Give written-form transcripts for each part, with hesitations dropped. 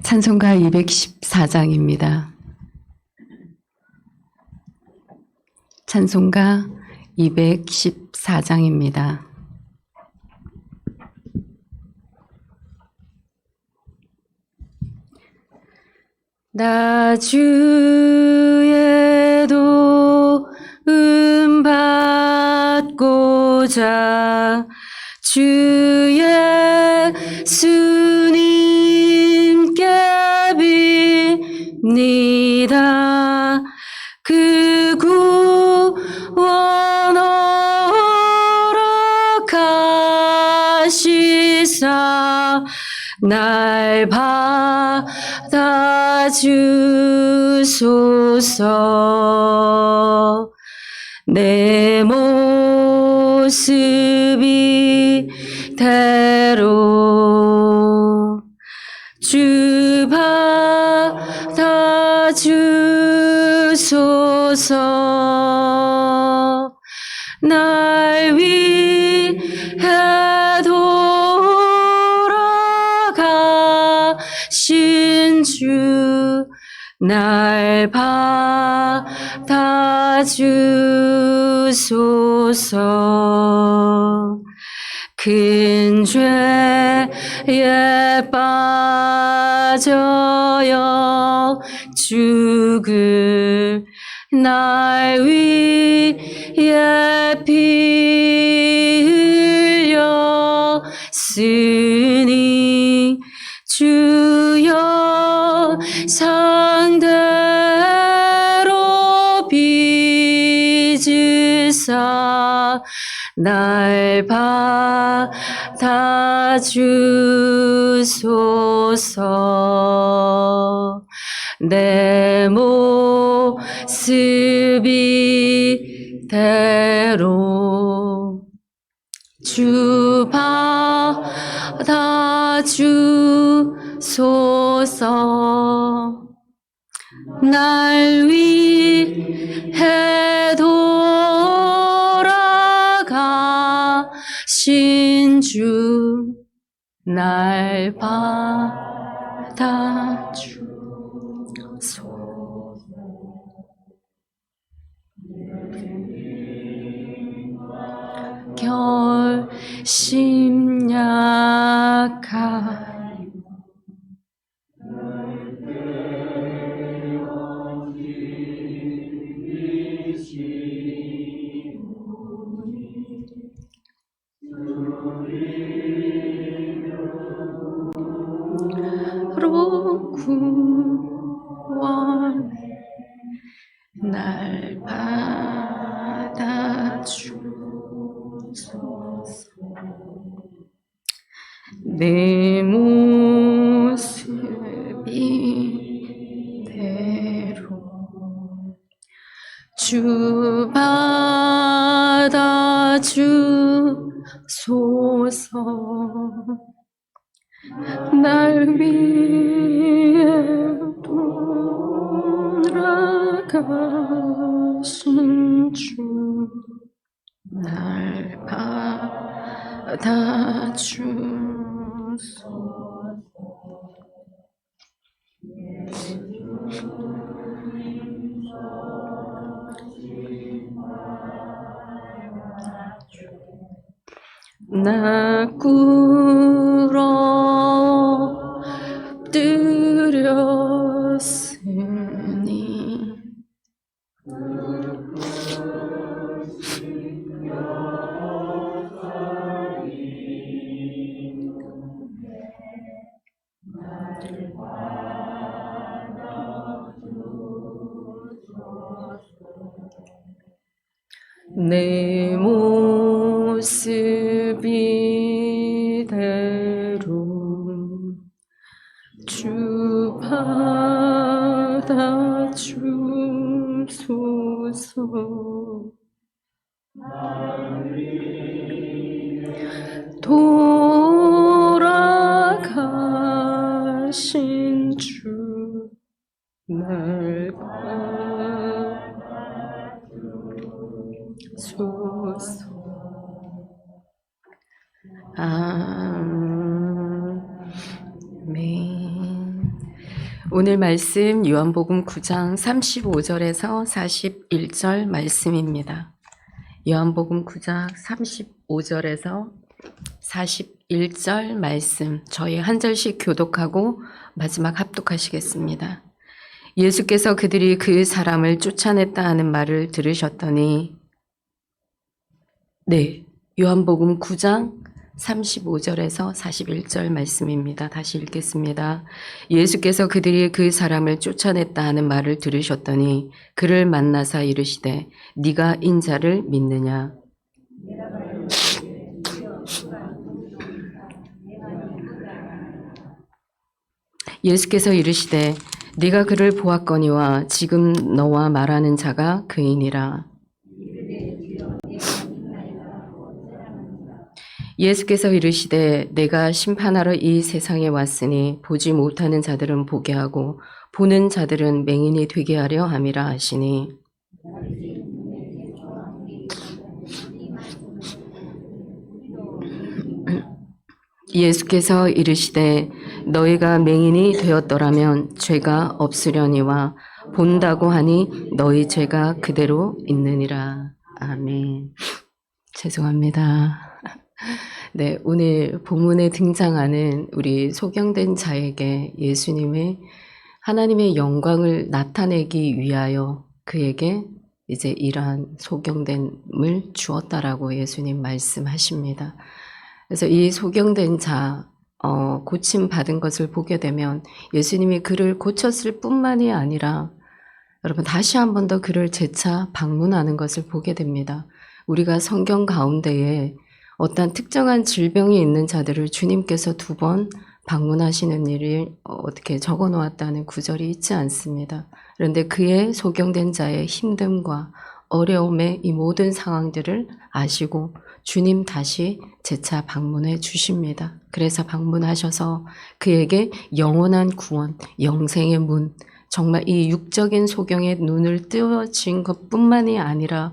찬송가 214장입니다. 찬송가 214장입니다. 나 주의 도움 받고자 주 예수님께 빕니다. 그 구원 허락하시사 날 받아주소서. 내 모습이 대로 주 받아주소서. 날 위해 돌아가신 주 날 받아주소서. 큰 죄에 빠져요 죽을 날 위해 피 흘렸으니 주여 상대로 빚으사 날 받아주소서. 내 모습이 대로 주 받아주소서. 날 위해 돌아가신 주 날 받아주소서. 결심 약하여 구원해 날 받아주소서. 내 모습이 대로 주 받아주소서. 날 위해 돌아가신 주 날 받아주소서. 나 꿇어 엎드렸으니 내 모습이 대로 주 받아주소서. 돌아가신 주 날 받아주소서. 아멘. 오늘 말씀 요한복음 9장 35절에서 41절 말씀입니다. 요한복음 9장 35절에서 41절 말씀, 저희 한 절씩 교독하고 마지막 합독하시겠습니다. 예수께서 그들이 그 사람을 쫓아냈다 하는 말을 들으셨더니, 네, 요한복음 9장 35절에서 41절 말씀입니다. 다시 읽겠습니다. 예수께서 그들이 그 사람을 쫓아냈다 하는 말을 들으셨더니 그를 만나사 이르시되 네가 인자를 믿느냐? 예수께서 이르시되 네가 그를 보았거니와 지금 너와 말하는 자가 그이니라. 예수께서 이르시되 내가 심판하러 이 세상에 왔으니 보지 못하는 자들은 보게 하고 보는 자들은 맹인이 되게 하려 함이라 하시니, 예수께서 이르시되 너희가 맹인이 되었더라면 죄가 없으려니와 본다고 하니 너희 죄가 그대로 있느니라. 아멘. 죄송합니다. 네, 오늘 본문에 등장하는 우리 소경된 자에게 예수님의 하나님의 영광을 나타내기 위하여 그에게 이제 이러한 소경됨을 주었다라고 예수님 말씀하십니다. 그래서 이 소경된 자, 고침 받은 것을 보게 되면 예수님이 그를 고쳤을 뿐만이 아니라 여러분 다시 한 번 더 그를 재차 방문하는 것을 보게 됩니다. 우리가 성경 가운데에 어떤 특정한 질병이 있는 자들을 주님께서 2번 방문하시는 일을 어떻게 적어 놓았다는 구절이 있지 않습니다. 그런데 그의 소경된 자의 힘듦과 어려움의 이 모든 상황들을 아시고 주님 다시 재차 방문해 주십니다. 그래서 방문하셔서 그에게 영원한 구원, 영생의 문, 정말 이 육적인 소경의 눈을 띄워진 것뿐만이 아니라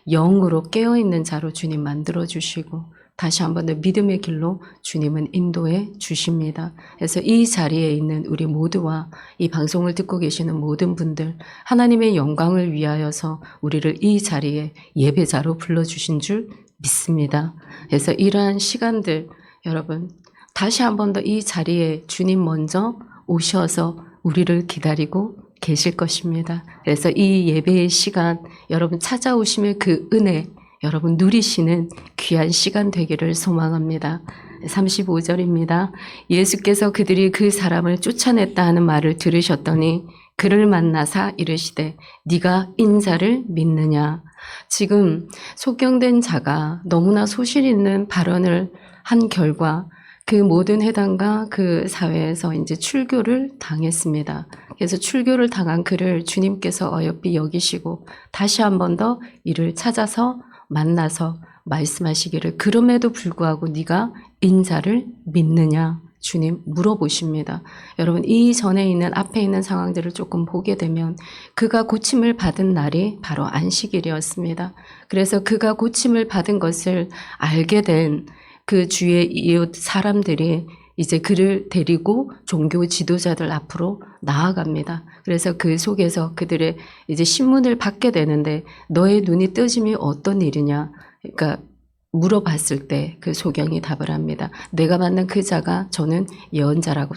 영으로 깨어있는 자로 주님 만들어주시고 다시 한 번 더 믿음의 길로 주님은 인도해 주십니다. 그래서 이 자리에 있는 우리 모두와 이 방송을 듣고 계시는 모든 분들, 하나님의 영광을 위하여서 우리를 이 자리에 예배자로 불러주신 줄 믿습니다. 그래서 이러한 시간들 여러분 다시 한 번 더 이 자리에 주님 먼저 오셔서 우리를 기다리고 계실 것입니다. 그래서 이 예배의 시간 여러분 찾아오시면 그 은혜 여러분 누리시는 귀한 시간 되기를 소망합니다. 35절입니다. 예수께서 그들이 그 사람을 쫓아냈다 하는 말을 들으셨더니 그를 만나사 이르시되 네가 인자를 믿느냐? 지금 소경된 자가 너무나 소실 있는 발언을 한 결과 그 모든 회당과 그 사회에서 이제 출교를 당했습니다. 그래서 출교를 당한 그를 주님께서 어여삐 여기시고 다시 한 번 더 이를 찾아서 만나서 말씀하시기를 그럼에도 불구하고 네가 인자를 믿느냐? 주님 물어보십니다. 여러분 이 전에 있는 앞에 있는 상황들을 조금 보게 되면 그가 고침을 받은 날이 바로 안식일이었습니다. 그래서 그가 고침을 받은 것을 알게 된 그 주의 이웃 사람들이 이제 그를 데리고 종교 지도자들 앞으로 나아갑니다. 그래서 그 속에서 그들의 이제 신문을 받게 되는데 너의 눈이 뜨짐이 어떤 일이냐? 그러니까 물어봤을 때 그 소경이 답을 합니다. 내가 만난 그 자가 저는 예언자라고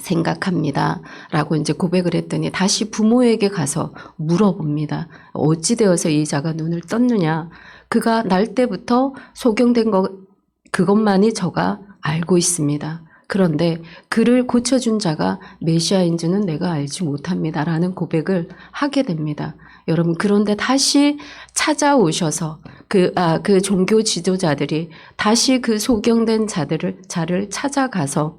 생각합니다. 라고 이제 고백을 했더니 다시 부모에게 가서 물어봅니다. 어찌 되어서 이 자가 눈을 떴느냐? 그가 날 때부터 소경된 그것만이 저가 알고 있습니다. 그런데 그를 고쳐준 자가 메시아인 줄은 내가 알지 못합니다. 라는 고백을 하게 됩니다. 여러분 그런데 다시 찾아오셔서 그 종교 지도자들이 다시 그 소경된 자를 찾아가서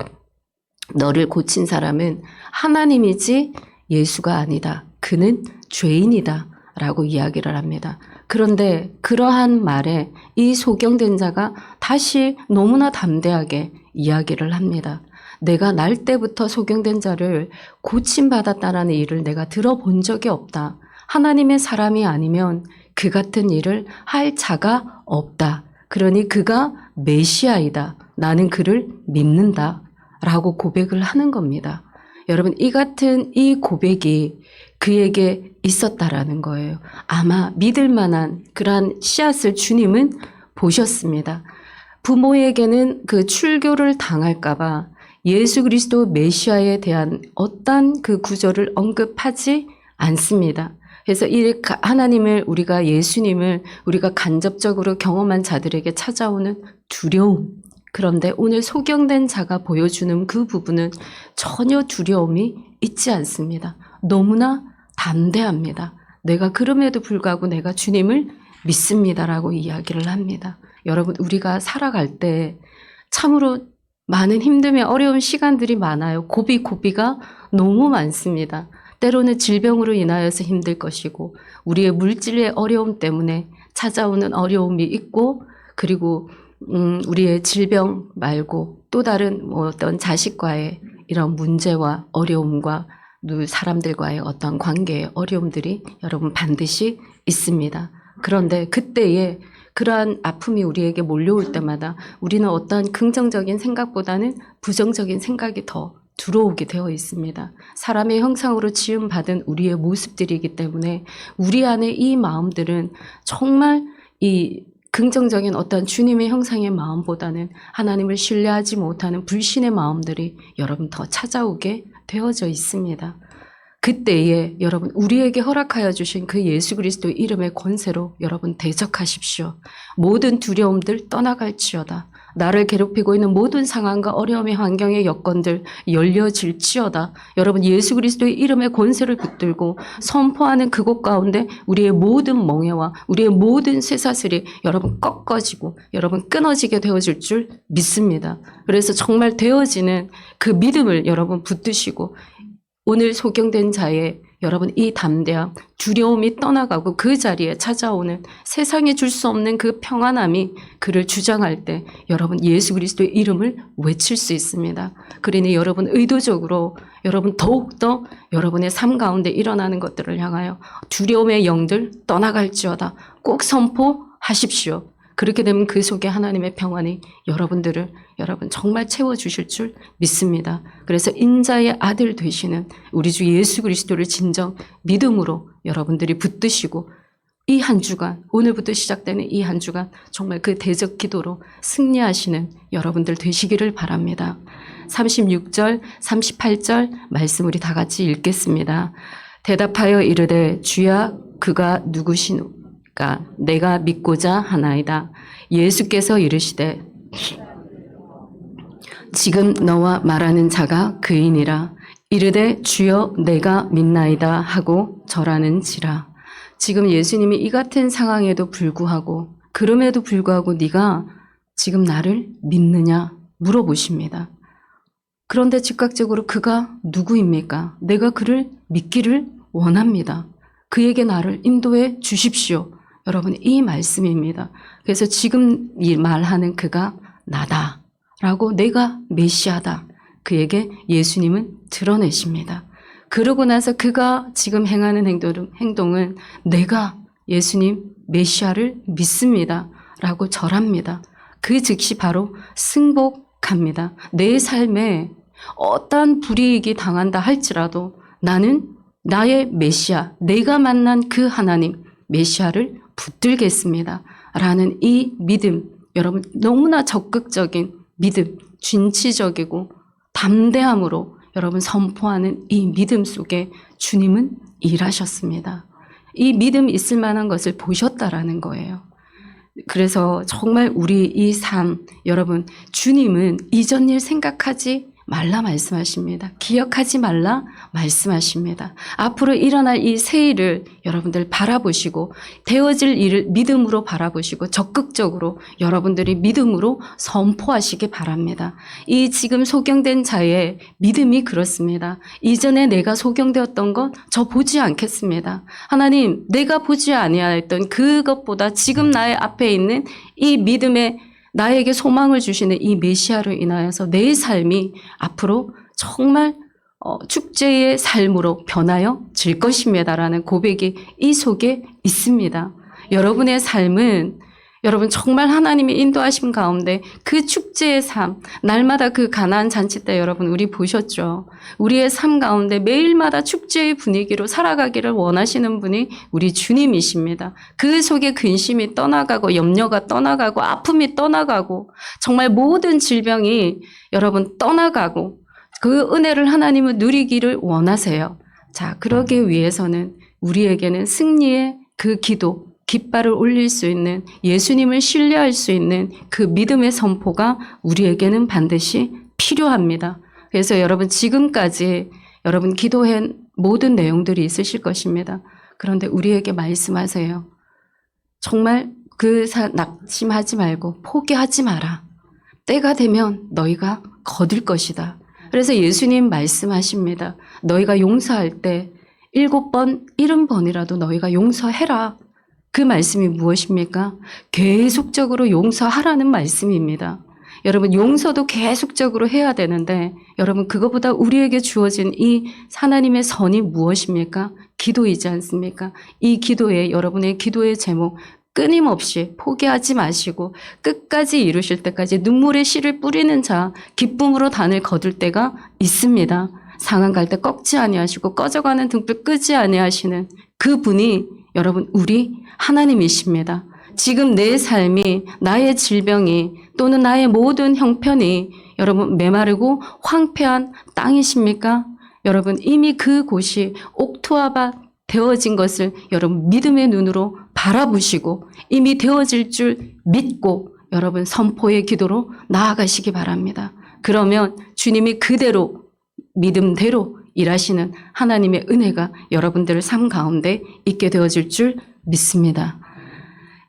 너를 고친 사람은 하나님이지 예수가 아니다. 그는 죄인이다. 라고 이야기를 합니다. 그런데 그러한 말에 이 소경된 자가 다시 너무나 담대하게 이야기를 합니다. 내가 날 때부터 소경된 자를 고침받았다라는 일을 내가 들어본 적이 없다. 하나님의 사람이 아니면 그 같은 일을 할 자가 없다. 그러니 그가 메시아이다. 나는 그를 믿는다. 라고 고백을 하는 겁니다. 여러분, 이 같은 이 고백이 그에게 있었다라는 거예요. 아마 믿을 만한 그러한 씨앗을 주님은 보셨습니다. 부모에게는 그 출교를 당할까봐 예수 그리스도 메시아에 대한 어떤 그 구절을 언급하지 않습니다. 그래서 이 하나님을, 우리가 예수님을 우리가 간접적으로 경험한 자들에게 찾아오는 두려움. 그런데 오늘 소경된 자가 보여주는 그 부분은 전혀 두려움이 있지 않습니다. 너무나 담대합니다. 내가 그럼에도 불구하고 내가 주님을 믿습니다라고 이야기를 합니다. 여러분, 우리가 살아갈 때 참으로 많은 힘듦에 어려운 시간들이 많아요. 고비가 너무 많습니다. 때로는 질병으로 인하여서 힘들 것이고, 우리의 물질의 어려움 때문에 찾아오는 어려움이 있고, 그리고 우리의 질병 말고 또 다른 어떤 자식과의 이런 문제와 어려움과 사람들과의 어떤 관계의 어려움들이 여러분 반드시 있습니다. 그런데 그때에 그러한 아픔이 우리에게 몰려올 때마다 우리는 어떠한 긍정적인 생각보다는 부정적인 생각이 더 들어오게 되어 있습니다. 사람의 형상으로 지음받은 우리의 모습들이기 때문에 우리 안에 이 마음들은 정말 이 긍정적인 어떤 주님의 형상의 마음보다는 하나님을 신뢰하지 못하는 불신의 마음들이 여러분 더 찾아오게 되어져 있습니다. 그때에 여러분, 우리에게 허락하여 주신 그 예수 그리스도의 이름의 권세로 여러분 대적하십시오. 모든 두려움들 떠나갈지어다. 나를 괴롭히고 있는 모든 상황과 어려움의 환경의 여건들 열려질지어다. 여러분, 예수 그리스도의 이름의 권세를 붙들고 선포하는 그곳 가운데 우리의 모든 멍에와 우리의 모든 쇠사슬이 여러분 꺾어지고 여러분 끊어지게 되어질 줄 믿습니다. 그래서 정말 되어지는 그 믿음을 여러분 붙드시고 오늘 소경된 자의 여러분 이 담대함, 두려움이 떠나가고 그 자리에 찾아오는 세상에 줄 수 없는 그 평안함이 그를 주장할 때 여러분 예수 그리스도의 이름을 외칠 수 있습니다. 그러니 여러분 의도적으로 여러분 더욱더 여러분의 삶 가운데 일어나는 것들을 향하여 두려움의 영들 떠나갈지어다 꼭 선포하십시오. 그렇게 되면 그 속에 하나님의 평안이 여러분들을 여러분 정말 채워주실 줄 믿습니다. 그래서 인자의 아들 되시는 우리 주 예수 그리스도를 진정 믿음으로 여러분들이 붙드시고 이 한 주간, 오늘부터 시작되는 이 한 주간 정말 그 대적 기도로 승리하시는 여러분들 되시기를 바랍니다. 36절, 38절 말씀 우리 다 같이 읽겠습니다. 대답하여 이르되 주야 그가 누구시노? 내가 믿고자 하나이다. 예수께서 이르시되 지금 너와 말하는 자가 그이니라. 이르되 주여 내가 믿나이다 하고 절하는지라. 지금 예수님이 이 같은 상황에도 불구하고 그럼에도 불구하고 네가 지금 나를 믿느냐 물어보십니다. 그런데 즉각적으로 그가 누구입니까? 내가 그를 믿기를 원합니다. 그에게 나를 인도해 주십시오. 여러분 이 말씀입니다. 그래서 지금 이 말하는 그가 나다라고 내가 메시아다. 그에게 예수님은 드러내십니다. 그러고 나서 그가 지금 행하는 행동은 내가 예수님 메시아를 믿습니다. 라고 절합니다. 그 즉시 바로 승복합니다. 내 삶에 어떠한 불이익이 당한다 할지라도 나는 나의 메시아, 내가 만난 그 하나님 메시아를 붙들겠습니다. 라는 이 믿음, 여러분 너무나 적극적인 믿음, 진취적이고 담대함으로 여러분 선포하는 이 믿음 속에 주님은 일하셨습니다. 이 믿음 있을 만한 것을 보셨다라는 거예요. 그래서 정말 우리 이 삶, 여러분 주님은 이전 일 생각하지 말라 말씀하십니다. 기억하지 말라 말씀하십니다. 앞으로 일어날 이 새 일을 여러분들 바라보시고 되어질 일을 믿음으로 바라보시고 적극적으로 여러분들이 믿음으로 선포하시기 바랍니다. 이 지금 소경된 자의 믿음이 그렇습니다. 이전에 내가 소경되었던 건 저 보지 않겠습니다. 하나님, 내가 보지 아니하였던 그것보다 지금 나의 앞에 있는 이 믿음의 나에게 소망을 주시는 이 메시아로 인하여서 내 삶이 앞으로 정말 축제의 삶으로 변하여질 것입니다라는 고백이 이 속에 있습니다. 여러분의 삶은 여러분 정말 하나님의 인도하심 가운데 그 축제의 삶, 날마다 그 가나안 잔치 때 여러분 우리 보셨죠? 우리의 삶 가운데 매일마다 축제의 분위기로 살아가기를 원하시는 분이 우리 주님이십니다. 그 속에 근심이 떠나가고 염려가 떠나가고 아픔이 떠나가고 정말 모든 질병이 여러분 떠나가고 그 은혜를 하나님은 누리기를 원하세요. 자, 그러기 위해서는 우리에게는 승리의 그 기도, 깃발을 올릴 수 있는 예수님을 신뢰할 수 있는 그 믿음의 선포가 우리에게는 반드시 필요합니다. 그래서 여러분 지금까지 여러분 기도한 모든 내용들이 있으실 것입니다. 그런데 우리에게 말씀하세요. 정말 낙심하지 말고 포기하지 마라. 때가 되면 너희가 거둘 것이다. 그래서 예수님 말씀하십니다. 너희가 용서할 때 7번, 70번이라도 너희가 용서해라. 그 말씀이 무엇입니까? 계속적으로 용서하라는 말씀입니다. 여러분 용서도 계속적으로 해야 되는데 여러분 그것보다 우리에게 주어진 이 하나님의 선이 무엇입니까? 기도이지 않습니까? 이 기도에 여러분의 기도의 제목 끊임없이 포기하지 마시고 끝까지 이루실 때까지 눈물의 씨를 뿌리는 자 기쁨으로 단을 거둘 때가 있습니다. 상한 갈 때 꺾지 아니하시고 꺼져가는 등불 끄지 아니하시는 그분이 여러분 우리 하나님이십니다. 지금 내 삶이 나의 질병이 또는 나의 모든 형편이 여러분 메마르고 황폐한 땅이십니까? 여러분 이미 그곳이 옥토화밭 되어진 것을 여러분 믿음의 눈으로 바라보시고 이미 되어질 줄 믿고 여러분 선포의 기도로 나아가시기 바랍니다. 그러면 주님이 그대로 믿음대로 일하시는 하나님의 은혜가 여러분들의 삶 가운데 있게 되어질 줄 믿습니다.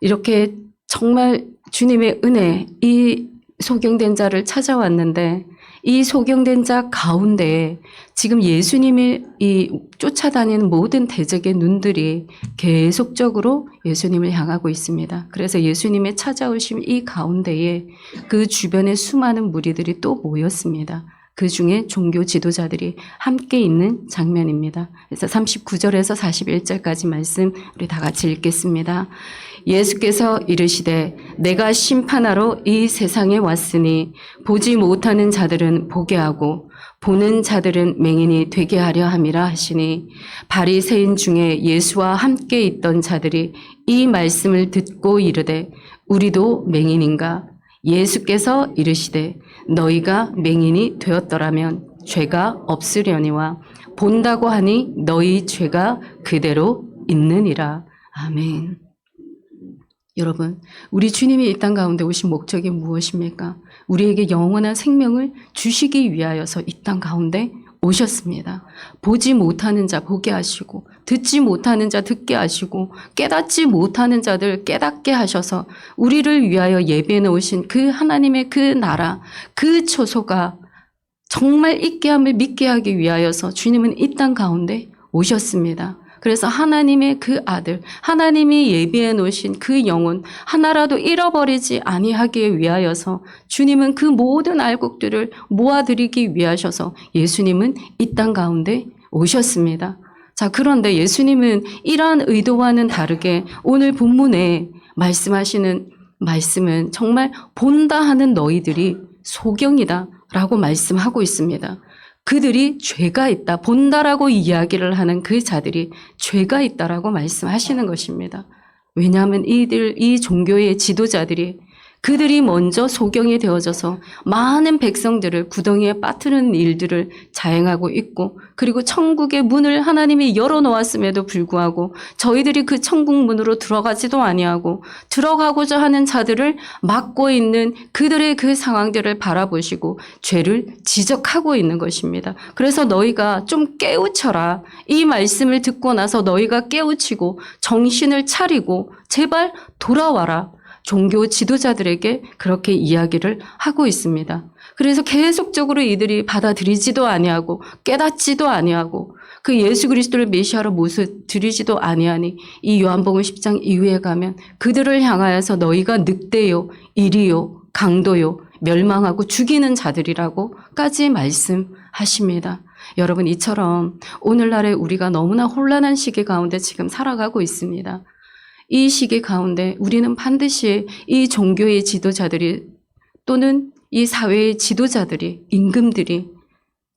이렇게 정말 주님의 은혜, 이 소경된 자를 찾아왔는데 이 소경된 자 가운데 지금 예수님이 이 쫓아다니는 모든 대적의 눈들이 계속적으로 예수님을 향하고 있습니다. 그래서 예수님의 찾아오심 이 가운데에 그 주변에 수많은 무리들이 또 모였습니다. 그 중에 종교 지도자들이 함께 있는 장면입니다. 그래서 39절에서 41절까지 말씀 우리 다 같이 읽겠습니다. 예수께서 이르시되 내가 심판하러 이 세상에 왔으니 보지 못하는 자들은 보게 하고 보는 자들은 맹인이 되게 하려 함이라 하시니 바리새인 중에 예수와 함께 있던 자들이 이 말씀을 듣고 이르되 우리도 맹인인가? 예수께서 이르시되 너희가 맹인이 되었더라면 죄가 없으려니와 본다고 하니 너희 죄가 그대로 있느니라. 아멘. 여러분, 우리 주님이 이 땅 가운데 오신 목적이 무엇입니까? 우리에게 영원한 생명을 주시기 위하여서 이 땅 가운데 오셨습니다. 보지 못하는 자 보게 하시고 듣지 못하는 자 듣게 하시고 깨닫지 못하는 자들 깨닫게 하셔서 우리를 위하여 예비해 놓으신 그 하나님의 그 나라 그 처소가 정말 있게 함을 믿게 하기 위하여서 주님은 이 땅 가운데 오셨습니다. 그래서 하나님의 그 아들, 하나님이 예비해 놓으신 그 영혼 하나라도 잃어버리지 아니하기 위하여서 주님은 그 모든 알곡들을 모아드리기 위하셔서 예수님은 이 땅 가운데 오셨습니다. 자, 그런데 예수님은 이러한 의도와는 다르게 오늘 본문에 말씀하시는 말씀은 정말 본다 하는 너희들이 소경이다 라고 말씀하고 있습니다. 그들이 죄가 있다. 본다라고 이야기를 하는 그 자들이 죄가 있다라고 말씀하시는 것입니다. 왜냐하면 이 종교의 지도자들이 그들이 먼저 소경이 되어져서 많은 백성들을 구덩이에 빠뜨리는 일들을 자행하고 있고 그리고 천국의 문을 하나님이 열어놓았음에도 불구하고 저희들이 그 천국 문으로 들어가지도 아니하고 들어가고자 하는 자들을 막고 있는 그들의 그 상황들을 바라보시고 죄를 지적하고 있는 것입니다. 그래서 너희가 좀 깨우쳐라. 이 말씀을 듣고 나서 너희가 깨우치고 정신을 차리고 제발 돌아와라. 종교 지도자들에게 그렇게 이야기를 하고 있습니다. 그래서 계속적으로 이들이 받아들이지도 아니하고 깨닫지도 아니하고 그 예수 그리스도를 메시아로 모셔드리지도 아니하니 이 요한복음 10장 이후에 가면 그들을 향하여서 너희가 늑대요, 이리요, 강도요, 멸망하고 죽이는 자들이라고까지 말씀하십니다. 여러분 이처럼 오늘날에 우리가 너무나 혼란한 시기 가운데 지금 살아가고 있습니다. 이 시기 가운데 우리는 반드시 이 종교의 지도자들이 또는 이 사회의 지도자들이, 임금들이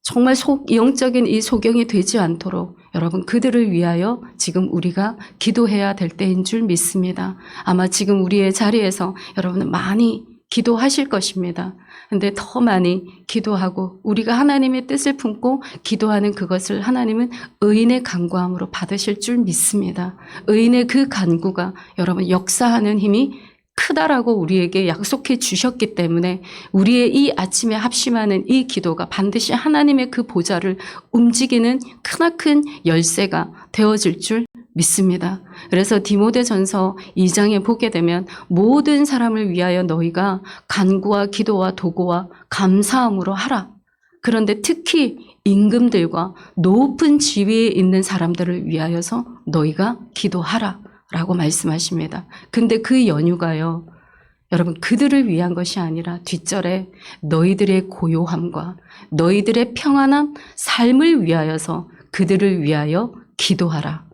정말 영적인 이 소경이 되지 않도록 여러분 그들을 위하여 지금 우리가 기도해야 될 때인 줄 믿습니다. 아마 지금 우리의 자리에서 여러분은 많이 기도하실 것입니다. 근데 더 많이 기도하고 우리가 하나님의 뜻을 품고 기도하는 그것을 하나님은 의인의 간구함으로 받으실 줄 믿습니다. 의인의 그 간구가 여러분 역사하는 힘이 크다라고 우리에게 약속해 주셨기 때문에 우리의 이 아침에 합심하는 이 기도가 반드시 하나님의 그 보좌를 움직이는 크나큰 열쇠가 되어질 줄 믿습니다. 그래서 디모데전서 2장에 보게 되면 모든 사람을 위하여 너희가 간구와 기도와 도구와 감사함으로 하라. 그런데 특히 임금들과 높은 지위에 있는 사람들을 위하여서 너희가 기도하라 라고 말씀하십니다. 근데 그 연유가요, 여러분 그들을 위한 것이 아니라 뒷절에 너희들의 고요함과 너희들의 평안한 삶을 위하여서 그들을 위하여 기도하라.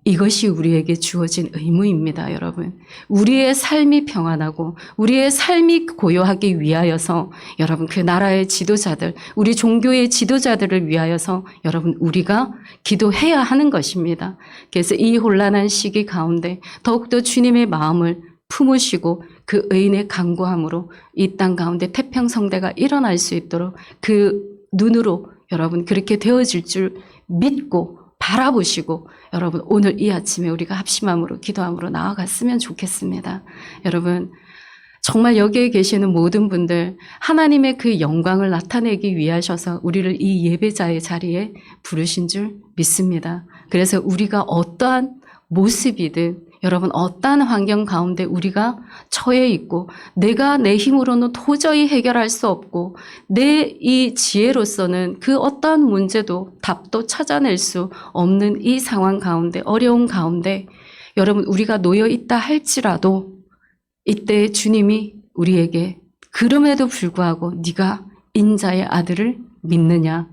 이것이 우리에게 주어진 의무입니다, 여러분. 우리의 삶이 평안하고 우리의 삶이 고요하기 위하여서 여러분 그 나라의 지도자들, 우리 종교의 지도자들을 위하여서 여러분 우리가 기도해야 하는 것입니다. 그래서 이 혼란한 시기 가운데 더욱더 주님의 마음을 품으시고 그 의인의 간구함으로 이 땅 가운데 태평성대가 일어날 수 있도록 그 눈으로 여러분 그렇게 되어질 줄 믿고 바라보시고 여러분 오늘 이 아침에 우리가 합심함으로 기도함으로 나아갔으면 좋겠습니다. 여러분 정말 여기에 계시는 모든 분들 하나님의 그 영광을 나타내기 위하셔서 우리를 이 예배자의 자리에 부르신 줄 믿습니다. 그래서 우리가 어떠한 모습이든 여러분 어떠한 환경 가운데 우리가 처해 있고 내가 내 힘으로는 도저히 해결할 수 없고 내 이 지혜로서는 그 어떠한 문제도 답도 찾아낼 수 없는 이 상황 가운데 어려운 가운데 여러분 우리가 놓여 있다 할지라도 이때 주님이 우리에게 그럼에도 불구하고 네가 인자의 아들을 믿느냐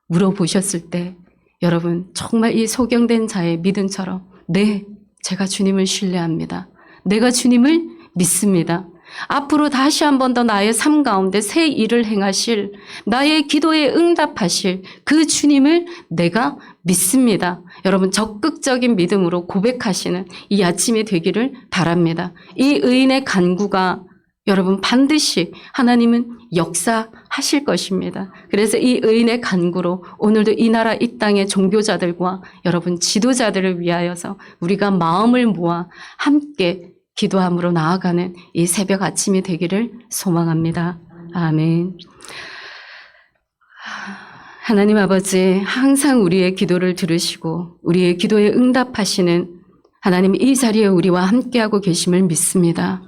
물어보셨을 때 여러분 정말 이 소경된 자의 믿음처럼 네, 제가 주님을 신뢰합니다. 내가 주님을 믿습니다. 앞으로 다시 한 번 더 나의 삶 가운데 새 일을 행하실 나의 기도에 응답하실 그 주님을 내가 믿습니다. 여러분 적극적인 믿음으로 고백하시는 이 아침이 되기를 바랍니다. 이 의인의 간구가 여러분 반드시 하나님은 역사하실 것입니다. 그래서 이 의인의 간구로 오늘도 이 나라 이 땅의 종교자들과 여러분 지도자들을 위하여서 우리가 마음을 모아 함께 기도함으로 나아가는 이 새벽 아침이 되기를 소망합니다. 아멘. 하나님 아버지 항상 우리의 기도를 들으시고 우리의 기도에 응답하시는 하나님 이 자리에 우리와 함께하고 계심을 믿습니다.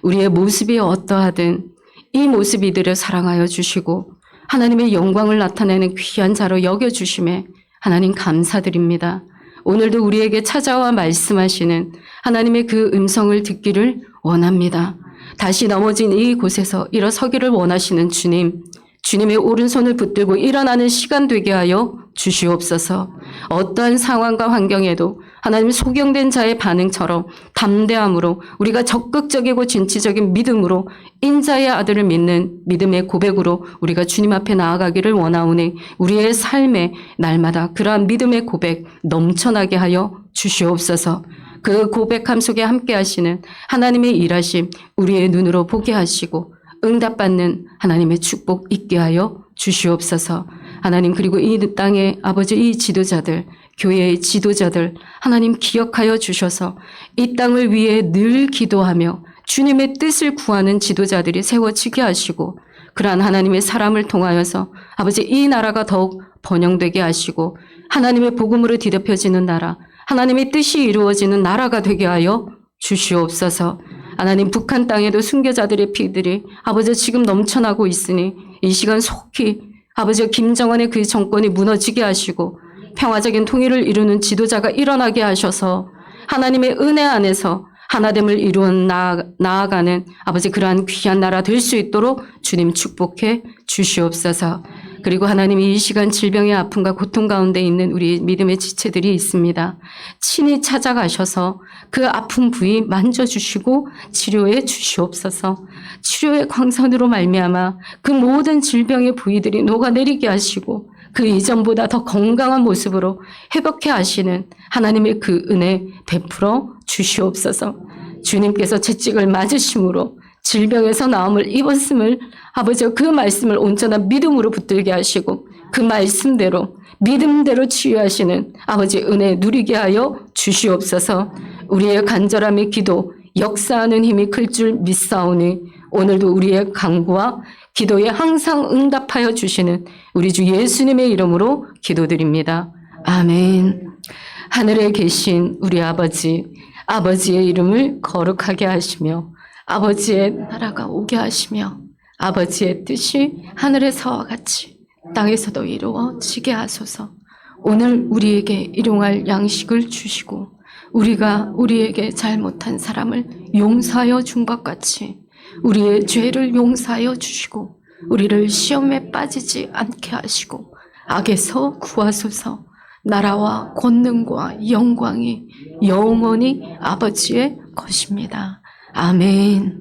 우리의 모습이 어떠하든 이 모습 이들을 사랑하여 주시고 하나님의 영광을 나타내는 귀한 자로 여겨주심에 하나님 감사드립니다. 오늘도 우리에게 찾아와 말씀하시는 하나님의 그 음성을 듣기를 원합니다. 다시 넘어진 이 곳에서 일어서기를 원하시는 주님, 주님의 오른손을 붙들고 일어나는 시간 되게 하여 주시옵소서. 어떠한 상황과 환경에도 하나님 소경된 자의 반응처럼 담대함으로 우리가 적극적이고 진취적인 믿음으로 인자의 아들을 믿는 믿음의 고백으로 우리가 주님 앞에 나아가기를 원하오니 우리의 삶에 날마다 그러한 믿음의 고백 넘쳐나게 하여 주시옵소서. 그 고백함 속에 함께 하시는 하나님의 일하심 우리의 눈으로 보게 하시고 응답받는 하나님의 축복 있게 하여 주시옵소서. 하나님 그리고 이 땅의 아버지 이 지도자들 교회의 지도자들 하나님 기억하여 주셔서 이 땅을 위해 늘 기도하며 주님의 뜻을 구하는 지도자들이 세워지게 하시고 그러한 하나님의 사람을 통하여서 아버지 이 나라가 더욱 번영되게 하시고 하나님의 복음으로 뒤덮여지는 나라 하나님의 뜻이 이루어지는 나라가 되게 하여 주시옵소서. 하나님 북한 땅에도 순교자들의 피들이 아버지 지금 넘쳐나고 있으니 이 시간 속히 아버지 김정은의 그 정권이 무너지게 하시고 평화적인 통일을 이루는 지도자가 일어나게 하셔서 하나님의 은혜 안에서 하나됨을 이루어 나아가는 아버지 그러한 귀한 나라 될 수 있도록 주님 축복해 주시옵소서. 그리고 하나님이 이 시간 질병의 아픔과 고통 가운데 있는 우리 믿음의 지체들이 있습니다. 친히 찾아가셔서 그 아픈 부위 만져주시고 치료해 주시옵소서. 치료의 광선으로 말미암아 그 모든 질병의 부위들이 녹아내리게 하시고 그 이전보다 더 건강한 모습으로 회복해 하시는 하나님의 그 은혜 베풀어 주시옵소서. 주님께서 채찍을 맞으심으로 질병에서 나음을 입었음을 아버지가 그 말씀을 온전한 믿음으로 붙들게 하시고 그 말씀대로 믿음대로 치유하시는 아버지 은혜 누리게 하여 주시옵소서. 우리의 간절함의 기도 역사하는 힘이 클 줄 믿사오니 오늘도 우리의 간구와 기도에 항상 응답하여 주시는 우리 주 예수님의 이름으로 기도드립니다. 아멘. 하늘에 계신 우리 아버지의 이름을 거룩하게 하시며 아버지의 나라가 오게 하시며 아버지의 뜻이 하늘에서와 같이 땅에서도 이루어지게 하소서. 오늘 우리에게 일용할 양식을 주시고 우리가 우리에게 잘못한 사람을 용서하여 준 것 같이 우리의 죄를 용서하여 주시고 우리를 시험에 빠지지 않게 하시고 악에서 구하소서. 나라와 권능과 영광이 영원히 아버지의 것입니다. 아멘.